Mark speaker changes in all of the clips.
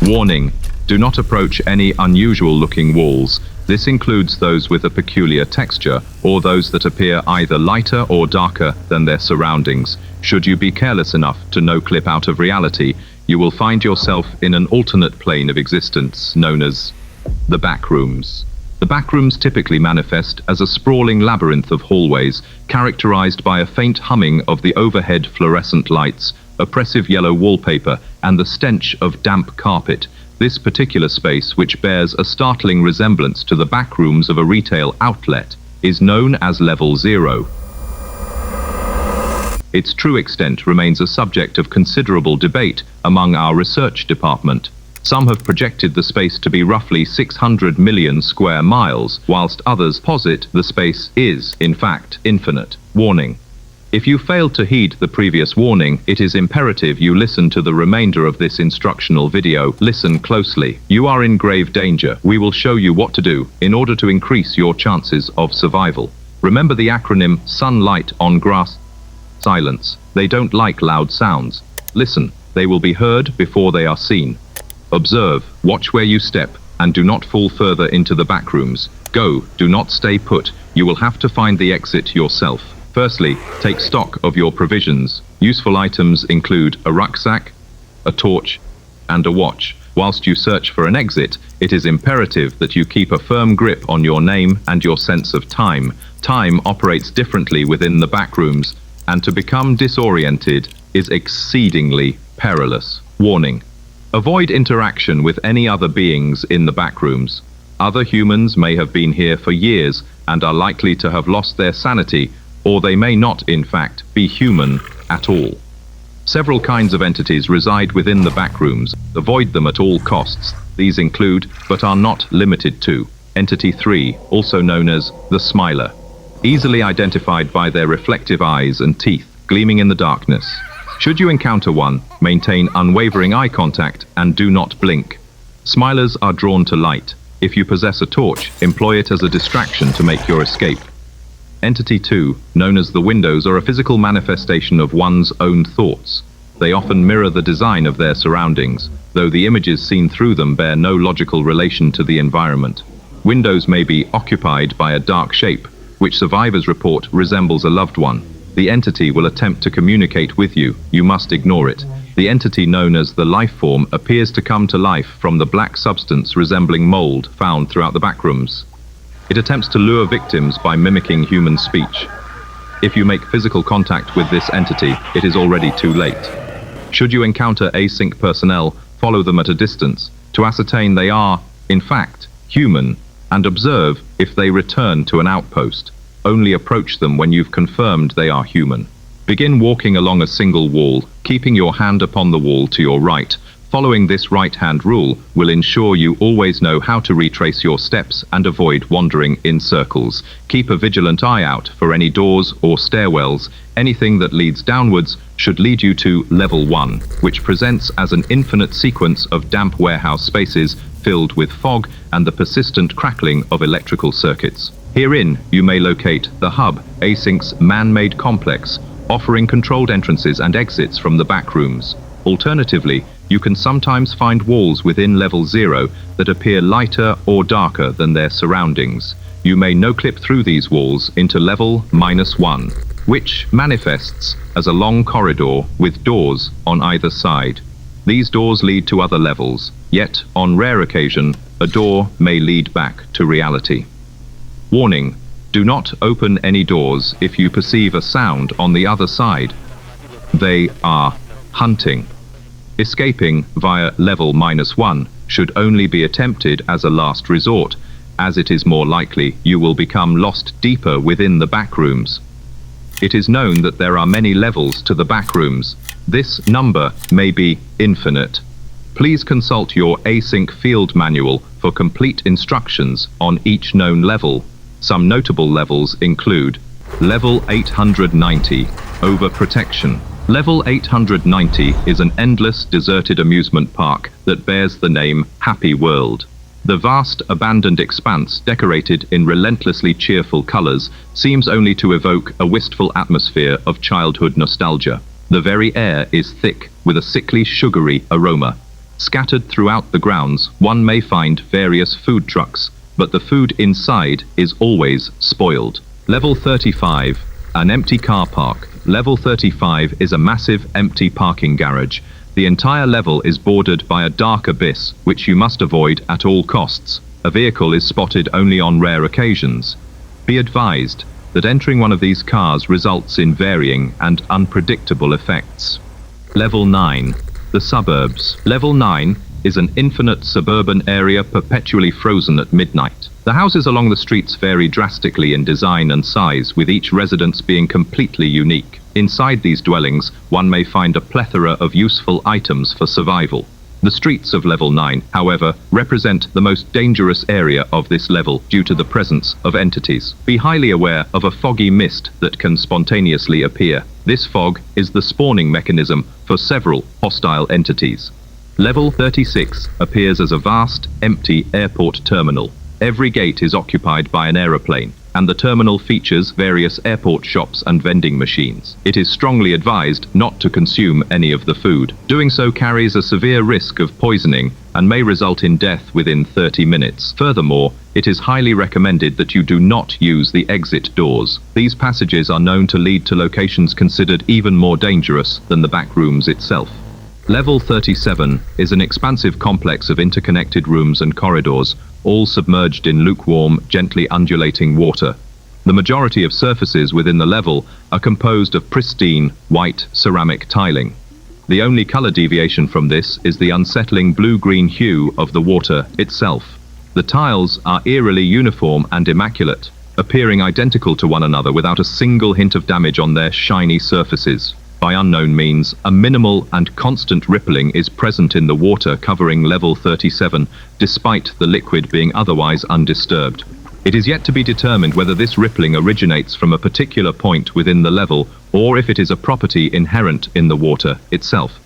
Speaker 1: Warning: do not approach any unusual-looking walls. This includes those with a peculiar texture, or those that appear either lighter or darker than their surroundings. Should you be careless enough to no-clip out of reality, you will find yourself in an alternate plane of existence known as the backrooms. The backrooms typically manifest as a sprawling labyrinth of hallways, characterized by a faint humming of the overhead fluorescent lights, oppressive yellow wallpaper, and the stench of damp carpet. This particular space, which bears a startling resemblance to the backrooms of a retail outlet, is known as Level 0. Its true extent remains a subject of considerable debate among our research department. Some have projected the space to be roughly 600 million square miles, whilst others posit the space is, in fact, infinite. Warning: if you failed to heed the previous warning, it is imperative you listen to the remainder of this instructional video. Listen closely. You are in grave danger. We will show you what to do in order to increase your chances of survival. Remember the acronym Sunlight on Grass. Silence. They don't like loud sounds. Listen. They will be heard before they are seen. Observe. Watch where you step, and do not fall further into the backrooms. Go. Do not stay put. You will have to find the exit yourself. Firstly, take stock of your provisions. Useful items include a rucksack, a torch, and a watch. Whilst you search for an exit, it is imperative that you keep a firm grip on your name and your sense of time. Time operates differently within the backrooms, and to become disoriented is exceedingly perilous. Warning: avoid interaction with any other beings in the backrooms. Other humans may have been here for years and are likely to have lost their sanity, or they may not, in fact, be human at all. Several kinds of entities reside within the backrooms. Avoid them at all costs. These include, but are not limited to, Entity 3, also known as the Smiler, easily identified by their reflective eyes and teeth gleaming in the darkness. Should you encounter one, maintain unwavering eye contact and do not blink. Smilers are drawn to light. If you possess a torch, employ it as a distraction to make your escape. Entity 2, known as the Windows, are a physical manifestation of one's own thoughts. They often mirror the design of their surroundings, though the images seen through them bear no logical relation to the environment. Windows may be occupied by a dark shape, which survivors report resembles a loved one. The entity will attempt to communicate with you. You must ignore it. The entity known as the life form appears to come to life from the black substance resembling mold found throughout the backrooms. It attempts to lure victims by mimicking human speech. If you make physical contact with this entity, it is already too late. Should you encounter ASYNC personnel, follow them at a distance to ascertain they are, in fact, human, and observe if they return to an outpost. Only approach them when you've confirmed they are human. Begin walking along a single wall, keeping your hand upon the wall to your right. Following this right-hand rule will ensure you always know how to retrace your steps and avoid wandering in circles. Keep a vigilant eye out for any doors or stairwells. Anything that leads downwards should lead you to Level 1, which presents as an infinite sequence of damp warehouse spaces filled with fog and the persistent crackling of electrical circuits. Herein, you may locate the Hub, ASYNC's man-made complex, offering controlled entrances and exits from the backrooms. Alternatively, you can sometimes find walls within Level 0 that appear lighter or darker than their surroundings. You may no-clip through these walls into Level -1, which manifests as a long corridor with doors on either side. These doors lead to other levels, yet, on rare occasion, a door may lead back to reality. Warning: do not open any doors if you perceive a sound on the other side. They are hunting. Escaping via Level -1 should only be attempted as a last resort, as it is more likely you will become lost deeper within the backrooms. It is known that there are many levels to the backrooms. This number may be infinite. Please consult your ASYNC field manual for complete instructions on each known level. Some notable levels include Level 890, Overprotection. Level 890 is an endless, deserted amusement park that bears the name Happy World. The vast, abandoned expanse, decorated in relentlessly cheerful colors, seems only to evoke a wistful atmosphere of childhood nostalgia. The very air is thick with a sickly, sugary aroma. Scattered throughout the grounds, one may find various food trucks, but the food inside is always spoiled. Level 35. An empty car park. Level 35 is a massive empty parking garage. The entire level is bordered by a dark abyss, which you must avoid at all costs. A vehicle is spotted only on rare occasions. Be advised that entering one of these cars results in varying and unpredictable effects. Level 9. The suburbs. Level 9 is an infinite suburban area perpetually frozen at midnight. The houses along the streets vary drastically in design and size, with each residence being completely unique. Inside these dwellings, one may find a plethora of useful items for survival. The streets of Level 9, however, represent the most dangerous area of this level due to the presence of entities. Be highly aware of a foggy mist that can spontaneously appear. This fog is the spawning mechanism for several hostile entities. Level 36 appears as a vast, empty airport terminal. Every gate is occupied by an aeroplane, and the terminal features various airport shops and vending machines. It is strongly advised not to consume any of the food. Doing so carries a severe risk of poisoning and may result in death within 30 minutes. Furthermore, it is highly recommended that you do not use the exit doors. These passages are known to lead to locations considered even more dangerous than the back rooms itself. Level 37 is an expansive complex of interconnected rooms and corridors, all submerged in lukewarm, gently undulating water. The majority of surfaces within the level are composed of pristine, white ceramic tiling. The only color deviation from this is the unsettling blue-green hue of the water itself. The tiles are eerily uniform and immaculate, appearing identical to one another without a single hint of damage on their shiny surfaces. By unknown means, a minimal and constant rippling is present in the water covering level 37, despite the liquid being otherwise undisturbed. It is yet to be determined whether this rippling originates from a particular point within the level, or if it is a property inherent in the water itself.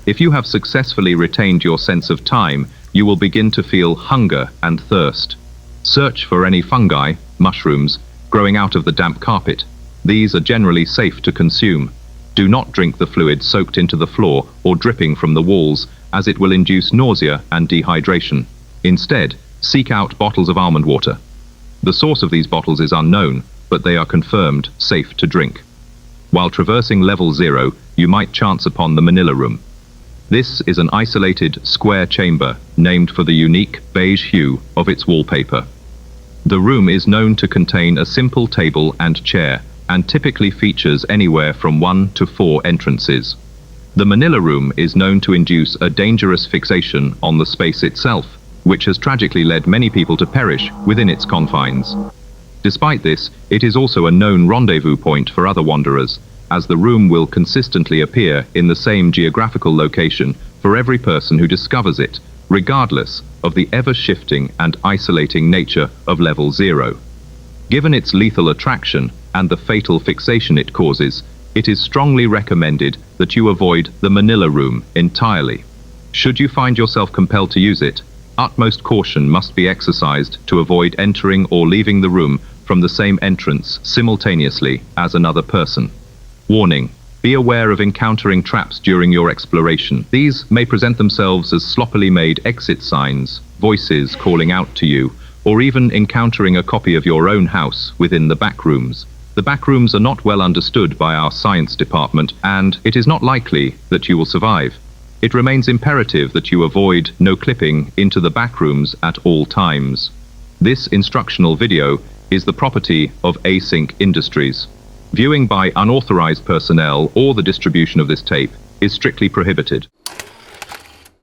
Speaker 1: If you have successfully retained your sense of time, you will begin to feel hunger and thirst. Search for any fungi, mushrooms, growing out of the damp carpet. These are generally safe to consume. Do not drink the fluid soaked into the floor or dripping from the walls, as it will induce nausea and dehydration. Instead, seek out bottles of almond water. The source of these bottles is unknown, but they are confirmed safe to drink. While traversing level 0, you might chance upon the Manilla Room. This is an isolated, square chamber, named for the unique beige hue of its wallpaper. The room is known to contain a simple table and chair, and typically features anywhere from 1 to 4 entrances. The Manilla Room is known to induce a dangerous fixation on the space itself, which has tragically led many people to perish within its confines. Despite this, it is also a known rendezvous point for other wanderers, as the room will consistently appear in the same geographical location for every person who discovers it, regardless of the ever-shifting and isolating nature of level 0. Given its lethal attraction and the fatal fixation it causes, it is strongly recommended that you avoid the Manilla Room entirely. Should you find yourself compelled to use it, utmost caution must be exercised to avoid entering or leaving the room from the same entrance simultaneously as another person. Warning: be aware of encountering traps during your exploration. These may present themselves as sloppily made exit signs, voices calling out to you, or even encountering a copy of your own house within the back rooms. The back rooms are not well understood by our science department, and it is not likely that you will survive. It remains imperative that you avoid no clipping into the back rooms at all times. This instructional video is the property of ASYNC Industries. Viewing by unauthorized personnel or the distribution of this tape is strictly prohibited.